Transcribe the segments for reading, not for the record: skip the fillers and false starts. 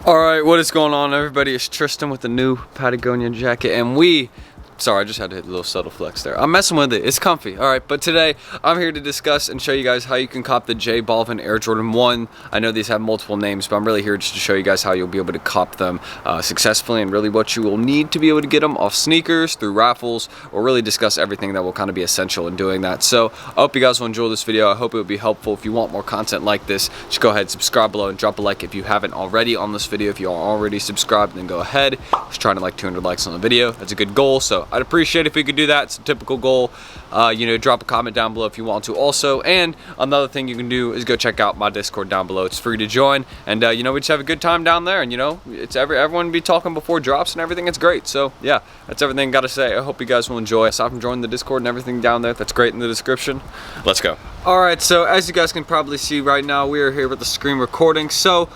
Alright, what is going on, everybody? It's Tristan with the new Patagonia jacket, and sorry, I just had to hit a little subtle flex there. I'm messing with it. It's comfy. Alright, but today I'm here to discuss and show you guys how you can cop the J Baldwin Air Jordan 1. I know these have multiple names, but I'm really here just to show you guys how you'll be able to cop them successfully, and really what you will need to be able to get them off sneakers, through Raffles, or really discuss everything that will kind of be essential in doing that. So I hope you guys will enjoy this video. I hope it will be helpful. If you want more content like this, just go ahead, subscribe below, and drop a like if you haven't already on this video. If you are already subscribed, then go ahead. Just trying to like 200 likes on the video. That's a good goal, so I'd appreciate it if we could do that. It's a typical goal. You know, drop a comment down below if you want to also. And another thing you can do is go check out my Discord down below. It's free to join, and you know, we just have a good time down there. And you know, it's everyone be talking before drops and everything. It's great. So yeah, that's everything I gotta say. I hope you guys will enjoy. Aside from joining the Discord and everything down there, that's great in the description. Let's go. All right, so as you guys can probably see right now, we are here with the screen recording. So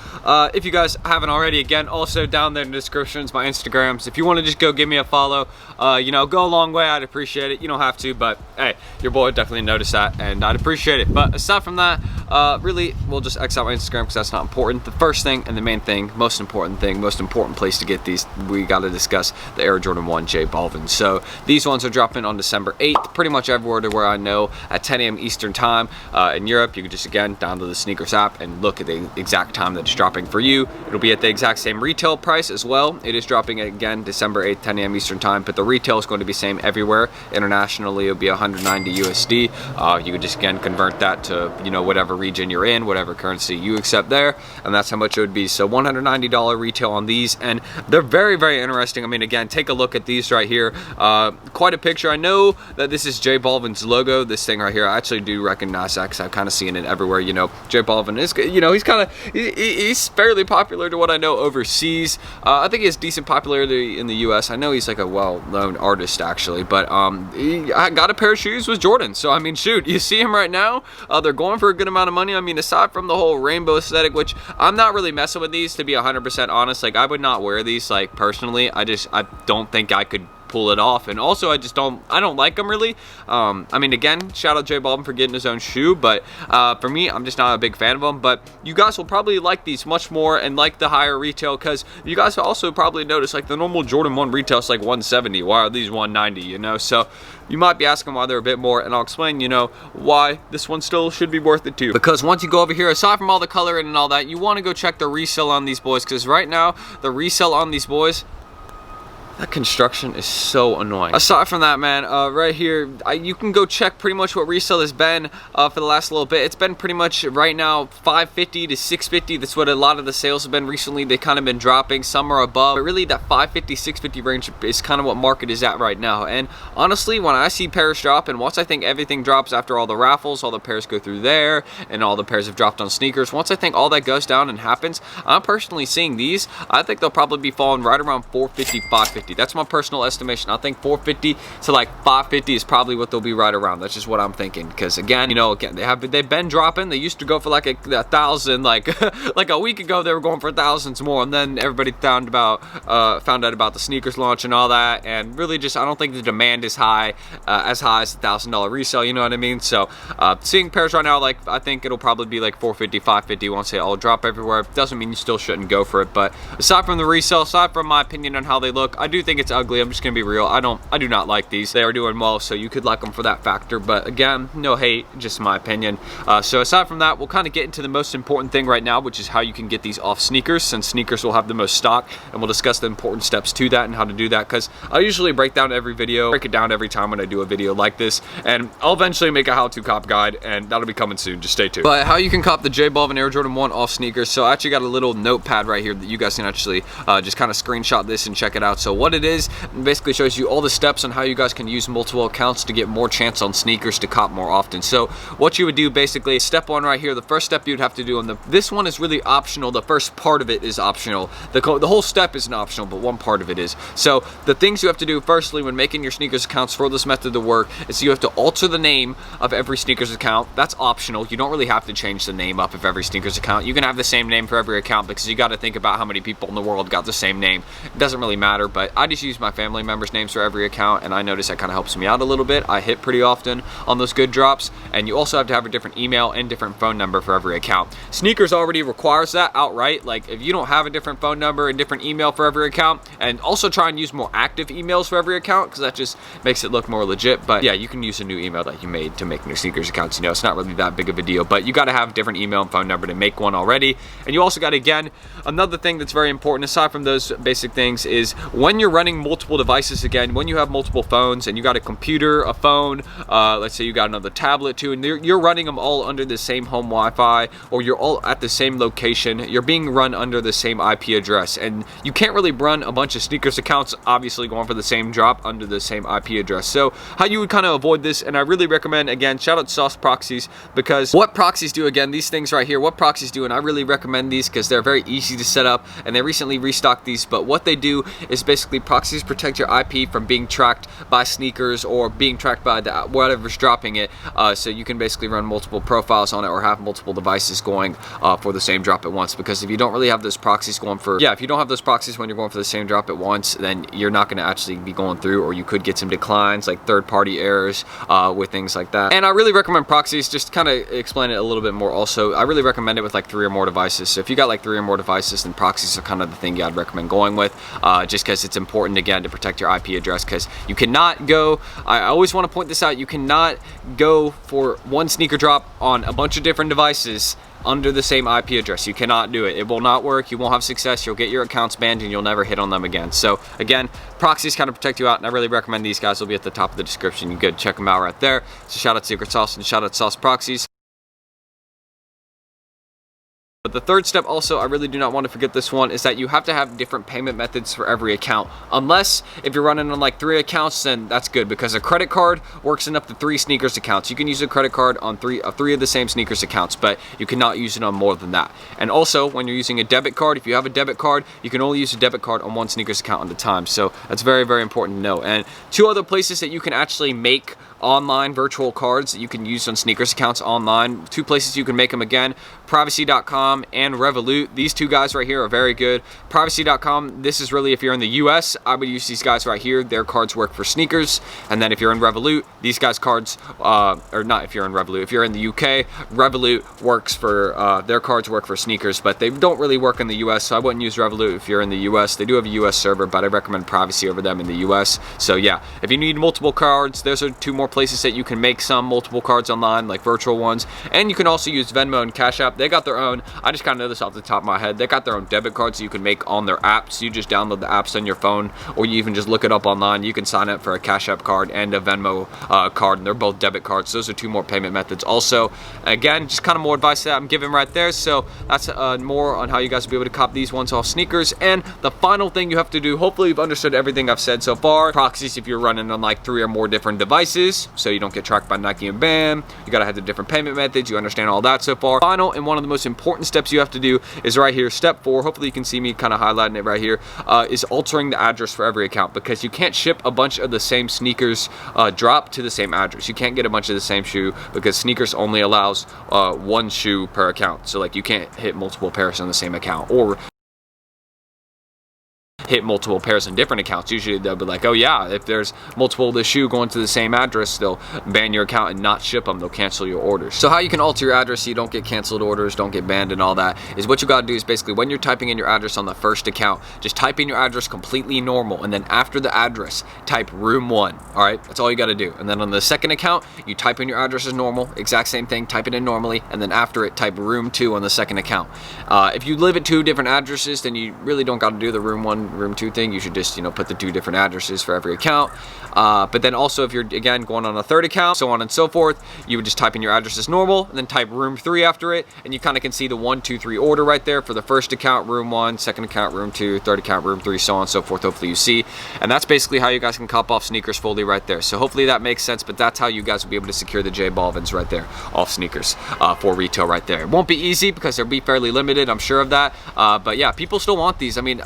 if you guys haven't already, again, also down there in the description is my Instagrams. If you want to just go give me a follow, you know, go a long way. I'd appreciate it. You don't have to, but hey, your boy definitely noticed that, and I'd appreciate it. But aside from that, really, we'll just X out my Instagram because that's not important. The first thing and the main thing, most important place to get these, we got to discuss the Air Jordan 1 J Baldwin. So these ones are dropping on December 8th, pretty much everywhere to where I know, at 10 a.m. Eastern time. In Europe, you can just, again, download the sneakers app and look at the exact time that it's dropping for you. It'll be at the exact same retail price as well. It is dropping again December 8th, 10 a.m. Eastern time, but the retail is going to be same everywhere. Internationally, it'll be 190 USD. You can just, again, convert that to, you know, whatever region you're in, whatever currency you accept there, and that's how much it would be. So $190 retail on these, and they're very, very interesting. I mean, again, take a look at these right here. Quite a picture. I know that this is J Baldwin's logo, this thing right here. I actually do recognize that because I've kind of seen it everywhere. You know, J Baldwin is, you know, he's fairly popular to what I know overseas. I think he has decent popularity in the US. I know he's like a well-known artist actually, but I got a pair of shoes with Jordan, so I mean, shoot, you see him right now. They're going for a good amount of money. I mean, aside from the whole rainbow aesthetic, which I'm not really messing with these, to be 100% honest. Like, I would not wear these, like, personally. I don't think I could pull it off, and also I don't like them really. I mean, again, shout out J Baldwin for getting his own shoe, but for me, I'm just not a big fan of them. But you guys will probably like these much more and like the higher retail, because you guys will also probably notice, like, the normal Jordan 1 retail is like 170. Why are these 190, you know? So you might be asking why they're a bit more, and I'll explain, you know, why this one still should be worth it too. Because once you go over here, aside from all the coloring and all that, you want to go check the resale on these boys, because right now the resale on these boys, that construction is so annoying. Aside from that, man, right here, you can go check pretty much what resale has been for the last little bit. It's been pretty much right now $550 to $650. That's what a lot of the sales have been recently. They kind of been dropping. Some are above, but really that $550, $650 range is kind of what market is at right now. And honestly, when I see pairs drop, and once I think everything drops after all the raffles, all the pairs go through there, and all the pairs have dropped on sneakers, once I think all that goes down and happens, I'm personally seeing these, I think they'll probably be falling right around $450, $550. That's my personal estimation. I think $450 to like $550 is probably what they'll be right around. That's just what I'm thinking. Because again, you know, they've been dropping. They used to go for like a thousand, like like a week ago they were going for thousands more, and then everybody found out about the sneakers launch and all that, and really just I don't think the demand is high as $1,000 resale. You know what I mean? So seeing pairs right now, like, I think it'll probably be like $450, $550 once they all drop everywhere. Doesn't mean you still shouldn't go for it, but aside from the resale, aside from my opinion on how they look, I do think it's ugly. I'm just gonna be real. I do not like these. They are doing well, so you could like them for that factor, but again, no hate, just my opinion. So aside from that, we'll kind of get into the most important thing right now, which is how you can get these off sneakers, since sneakers will have the most stock, and we'll discuss the important steps to that and how to do that, because I usually break it down every time when I do a video like this, and I'll eventually make a how-to cop guide, and that'll be coming soon. Just stay tuned. But how you can cop the J Baldwin Air Jordan 1 off sneakers. So I actually got a little notepad right here that you guys can actually just kind of screenshot this and check it out. So what it is, basically shows you all the steps on how you guys can use multiple accounts to get more chance on sneakers to cop more often. So what you would do, basically, step one right here, the first step you'd have to do on this one is really optional. The first part of it is optional. The whole step isn't optional, but one part of it is. So the things you have to do firstly when making your sneakers accounts for this method to work is you have to alter the name of every sneakers account. That's optional. You don't really have to change the name up of every sneakers account. You can have the same name for every account, because you got to think about how many people in the world got the same name. It doesn't really matter, but but I just use my family members' names for every account, and I notice that kind of helps me out a little bit. I hit pretty often on those good drops, and you also have to have a different email and different phone number for every account. Sneakers already requires that outright. Like if you don't have a different phone number and different email for every account, and also try and use more active emails for every account, because that just makes it look more legit. But yeah, you can use a new email that you made to make new sneakers accounts. You know, it's not really that big of a deal, but you got to have a different email and phone number to make one already. And you also got to, again, another thing that's very important aside from those basic things is when you're running multiple devices, again, when you have multiple phones and you got a computer, a phone, let's say you got another tablet too, and you're running them all under the same home Wi-Fi, or you're all at the same location, you're being run under the same IP address, and you can't really run a bunch of sneakers accounts obviously going for the same drop under the same IP address. So how you would kind of avoid this, and I really recommend, again, shout out to Sauce Proxies, because what proxies do, again, these things right here, what proxies do, and I really recommend these because they're very easy to set up, and they recently restocked these, but what they do is basically proxies protect your IP from being tracked by sneakers or being tracked by whatever's dropping it, so you can basically run multiple profiles on it or have multiple devices going for the same drop at once. Because if you don't really have those proxies going for, if you don't have those proxies when you're going for the same drop at once, then you're not going to actually be going through, or you could get some declines, like third-party errors with things like that. And I really recommend proxies. Just kind of explain it a little bit more also, I really recommend it with like 3 or more devices. So if you got like 3 or more devices, then proxies are kind of the thing I'd recommend going with, just because it's important, again, to protect your IP address, because you cannot go, I always want to point this out, you cannot go for one sneaker drop on a bunch of different devices under the same IP address. You cannot do it. It will not work. You won't have success. You'll get your accounts banned and you'll never hit on them again. So again, proxies kind of protect you out, and I really recommend these guys. Will be at the top of the description. You could check them out right there. So shout out to Secret Sauce and shout out to Sauce Proxies. But the third step also, I really do not want to forget this one, is that you have to have different payment methods for every account. Unless if you're running on like 3 accounts, then that's good, because a credit card works in up to 3 sneakers accounts. You can use a credit card on 3 of the same sneakers accounts, but you cannot use it on more than that. And also, when you're using a debit card, if you have a debit card, you can only use a debit card on 1 sneakers account at a time. So that's very, very important to know. And 2 other places that you can actually make online virtual cards that you can use on sneakers accounts online. 2 places you can make them, again, privacy.com and Revolut. These 2 guys right here are very good. Privacy.com, this is really if you're in the US, I would use these guys right here. Their cards work for sneakers. And then if you're in Revolut, these guys' cards, or not if you're in Revolut, if you're in the UK, Revolut works for, their cards work for sneakers, but they don't really work in the US, so I wouldn't use Revolut if you're in the US. They do have a US server, but I recommend Privacy over them in the US. So yeah, if you need multiple cards, those are 2 more places that you can make some multiple cards online, like virtual ones. And you can also use Venmo and Cash App. They got their own, I just kind of know this off the top of my head, they got their own debit cards you can make on their apps. You just download the apps on your phone, or you even just look it up online. You can sign up for a Cash App card and a Venmo card, and they're both debit cards. Those are 2 more payment methods. Also, again, just kind of more advice that I'm giving right there. So that's more on how you guys will be able to cop these ones off sneakers. And the final thing you have to do, hopefully you've understood everything I've said so far. Proxies if you're running on like 3 or more different devices, so you don't get tracked by Nike and BAM. You gotta have the different payment methods. You understand all that so far. Final and one of the most important steps you have to do is right here, step 4. Hopefully you can see me kind of highlighting it right here, is altering the address for every account, because you can't ship a bunch of the same sneakers drop to the same address. You can't get a bunch of the same shoe, because sneakers only allows 1 shoe per account. So like you can't hit multiple pairs on the same account, or hit multiple pairs in different accounts. Usually they'll be like, oh yeah, if there's multiple of the shoe going to the same address, they'll ban your account and not ship them. They'll cancel your orders. So how you can alter your address so you don't get canceled orders, don't get banned and all that, is what you gotta do is basically when you're typing in your address on the first account, just type in your address completely normal, and then after the address, type room 1. All right, that's all you gotta do. And then on the second account, you type in your address as normal, exact same thing, type it in normally, and then after it, type room 2 on the second account. If you live at 2 different addresses, then you really don't gotta do the room 1, room 2 thing. You should just, put the 2 different addresses for every account. But then also if you're, again, going on a 3rd account, so on and so forth, you would just type in your address as normal, and then type room 3 after it, and you kind of can see the 1, 2, 3 order right there for the first account, room 1, second account, room 2, third account, room 3, so on and so forth. Hopefully you see. And that's basically how you guys can cop off sneakers fully right there. So hopefully that makes sense, but that's how you guys will be able to secure the J Baldwins right there off sneakers for retail right there. It won't be easy because they'll be fairly limited, I'm sure of that. But yeah, people still want these. I mean,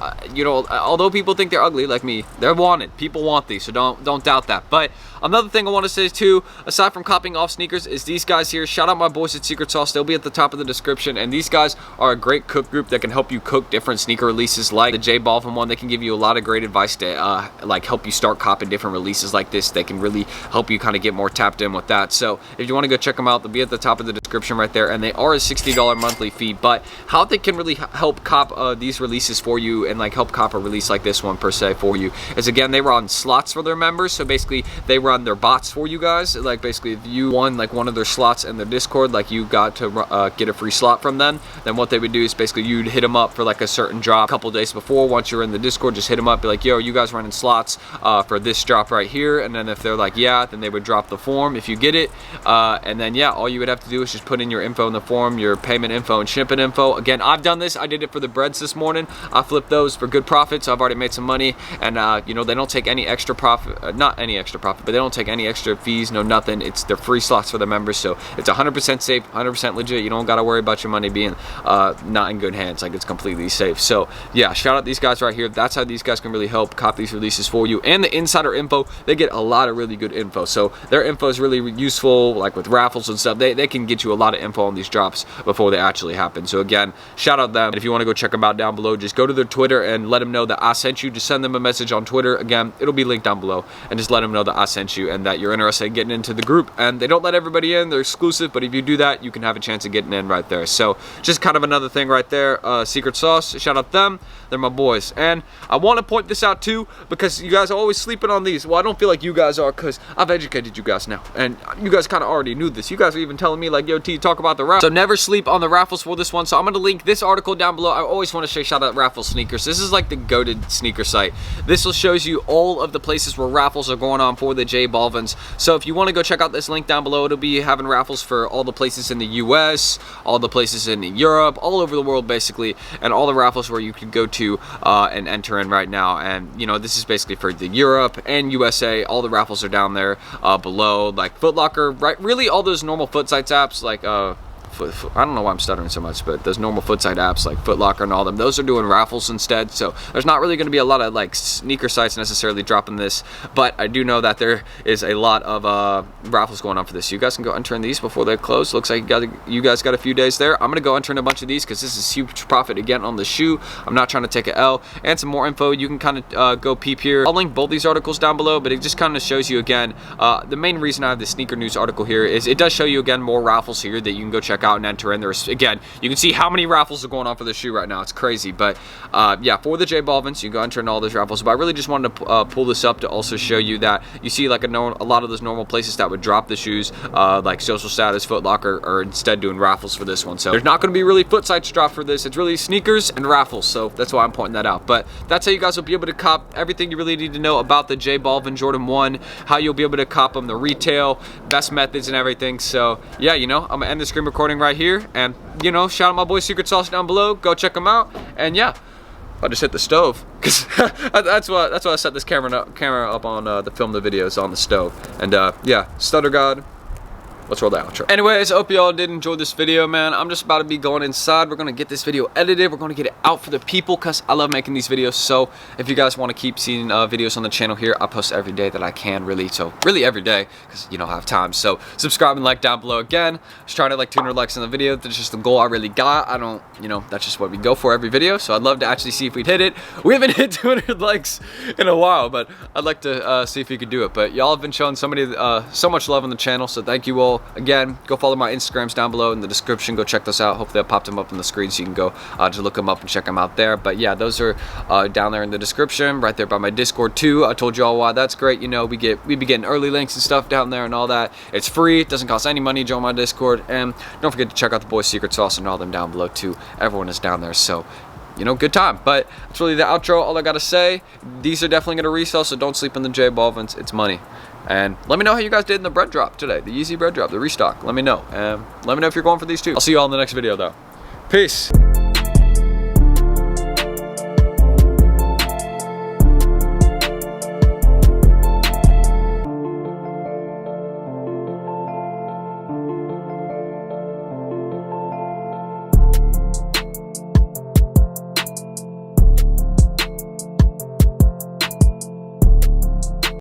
although people think they're ugly like me, they're wanted. People want these, so don't doubt that. But another thing I want to say too, aside from copying off sneakers, is these guys here. Shout out my boys at Secret Sauce. They'll be at the top of the description, and these guys are a great cook group that can help you cook different sneaker releases like the J Baldwin one. They can give you a lot of great advice to like help you start copying different releases like this. They can really help you kind of get more tapped in with that. So if you want to go check them out, they'll be at the top of the description right there, and they are a $60 monthly fee. But how they can really help cop these releases for you and like help cop a release like this one per se for you is, again, they run slots for their members. So basically they run their bots for you guys. Like basically if you won like one of their slots in their Discord, like you got to get a free slot from them, then what they would do is basically you'd hit them up for like a certain drop a couple days before. Once you're in the Discord, just hit them up, be like, yo, you guys running slots for this drop right here? And then if they're like, yeah, then they would drop the form if you get it, and then yeah, all you would have to do is just put in your info in the form, your payment info and shipping info. Again, I've done this. I did it for the breads this morning. I flipped those for good profits. I've already made some money, and you know, they don't take any extra profit, not any extra profit, but they don't take any extra fees, no nothing. It's their free slots for the members, so it's 100% safe, 100% legit. You don't got to worry about your money being not in good hands. Like, it's completely safe. So yeah, shout out these guys right here. That's how these guys can really help cop these releases for you. And the insider info, they get a lot of really good info. So their info is really useful, like with raffles and stuff. They can get you a lot of info on these drops before they actually happen. So again, shout out them. And if you want to go check them out down below, just go to their Twitter and let them know that I sent you. Just send them a message on Twitter. Again, it'll be linked down below, and just let them know that I sent you and that you're interested in getting into the group. And they don't let everybody in, they're exclusive, but if you do that, you can have a chance of getting in right there. So just kind of another thing right there. Secret Sauce, shout out them. They're my boys. And I want to point this out too, because you guys are always sleeping on these. Well, I don't feel like you guys are, because I've educated you guys now, and you guys kind of already knew this. You guys are even telling me like, yo, T, talk about the raffle. So never sleep on the raffles for this one. So I'm going to link this article down below. I always want to say shout out Raffles Sneakers. This is like the goated sneaker site. This will shows you all of the places where raffles are going on for the J Baldwins. So if you want to go check out this link down below, it'll be having raffles for all the places in the US, all the places in Europe, all over the world basically, and all the raffles where you can go to and enter in right now. And you know, this is basically for the Europe and USA. All the raffles are down there below, like Foot Locker, right? Really all those normal foot sites apps like I don't know why I'm stuttering so much, but those normal foot site apps like Foot Locker and all them, those are doing raffles instead. So there's not really going to be a lot of like sneaker sites necessarily dropping this, but I do know that there is a lot of raffles going on for this. So you guys can go enter in these before they close. Looks like you guys got a few days there. I'm going to go enter in a bunch of these because this is huge profit again on the shoe. I'm not trying to take an L. And some more info, you can kind of go peep here. I'll link both these articles down below, but it just kind of shows you again, the main reason I have the sneaker news article here is it does show you again more raffles here that you can go check out and enter in. There's, again, you can see how many raffles are going on for the shoe right now. It's crazy. But yeah, for the J Baldwins, you can go enter in all those raffles. But I really just wanted to pull this up to also show you that you see like a lot of those normal places that would drop the shoes, like Social Status, Foot Locker, are instead doing raffles for this one. So there's not going to be really foot sites drop for this. It's really sneakers and raffles. So that's why I'm pointing that out. But that's how you guys will be able to cop everything you really need to know about the J Baldwin Jordan 1, how you'll be able to cop them, the retail, best methods and everything. So yeah, you know, I'm gonna end the screen recording right here, and you know, shout out my boy Secret Sauce down below. Go check them out. And yeah, I just hit the stove because that's why I set this camera up on to film the videos on the stove. And yeah, Stutter God. Let's roll the outro. Anyways, I hope y'all did enjoy this video, man. I'm just about to be going inside. We're going to get this video edited. We're going to get it out for the people because I love making these videos. So if you guys want to keep seeing videos on the channel here, I post every day that I can, really. So really every day because, you know, I have time. So subscribe and like down below again. Just trying to like 200 likes in the video. That's just the goal I really got. I don't, you know, that's just what we go for every video. So I'd love to actually see if we'd hit it. We haven't hit 200 likes in a while, but I'd like to see if we could do it. But y'all have been showing so much love on the channel. So thank you all. Again, go follow my Instagrams down below in the description. Go check those out. Hopefully I popped them up on the screen so you can go just look them up and check them out there. But yeah, those are down there in the description, right there by my Discord too. I told you all why that's great. You know, we be getting early links and stuff down there and all that. It's free. It doesn't cost any money to join my Discord. And don't forget to check out the boys' Secret Sauce and all them down below too. Everyone is down there. So, you know, good time. But that's really the outro. All I got to say, these are definitely going to resell, so don't sleep on the J Baldwins. It's money. And let me know how you guys did in the bread drop today, the Yeezy bread drop, the restock. Let me know. Let me know if you're going for these too. I'll see you all in the next video though. Peace.